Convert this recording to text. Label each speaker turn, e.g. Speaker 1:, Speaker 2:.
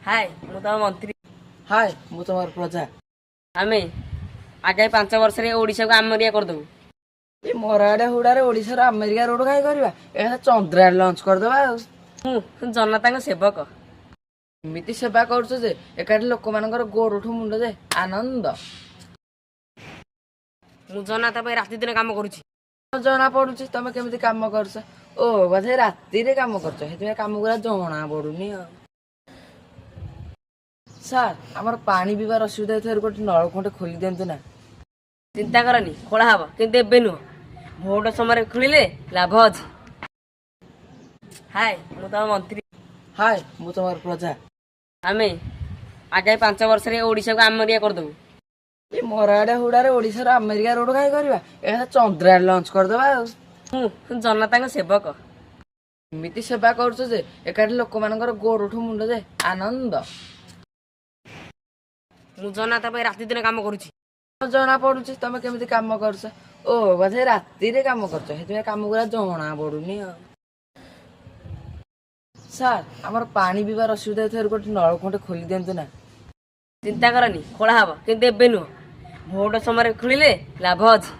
Speaker 1: हाय मु तुम मंत्री।
Speaker 2: हाय मु तुम्हार प्रजा।
Speaker 1: आमे आगे 5 वर्ष रे ओडिशा को आमरिया कर दबु।
Speaker 2: ये मराठा हुडारे ओडिशा रो अमेरिका रोड काई करबा ए चंद्रयान लॉन्च कर देबा।
Speaker 1: मु जनता को सेवक।
Speaker 2: एमिति सेवा करछ जे एकाठी लोक मानकर गोड़ उठू मुंड जे आनंद।
Speaker 1: मु जनता पे राति दिन काम करूची।
Speaker 2: जना पडुची तमे केमिति काम करछ। ओ बधे राति रे काम करछ हेते काम गुरा जणा पडुनी। सर हमर पानी पीबार असुविधा थेर गोटे नळ कोटे खोली देंतु ना।
Speaker 1: चिंता करनी खोला हबो किंतु एबे नु भोट समय खुलिले लाभ अछि। हाय मु तुम मंत्री।
Speaker 2: हाय मु तुम्हार प्रजा।
Speaker 1: आमे आगे 5 वर्ष रे ओडिशा को आमरिया कर दबु।
Speaker 2: ये मराठा हुडारे ओडिशा रो अमेरिका रोड काई करबा ए चंद्रयान लॉन्च कर देबा।
Speaker 1: मु जनता को सेवक।
Speaker 2: एमिति सेवा करछ जे एकाठी लोक मानकर गोड़ उठू मुंड जे आनंद।
Speaker 1: मु जनता पे राति दिन काम करूची।
Speaker 2: जना पडुची तमे केमिति काम करछ। ओ बधे राति रे काम करछ हेते काम गुरा जणा पडुनी। सर हमर पानी पीबार असुविधा थेर गोटे नळ कोटे खोली देंतु ना।
Speaker 1: चिंता करनी खोला हबो किंतु एबे नु भोट समय खुलिले लाभ अछि।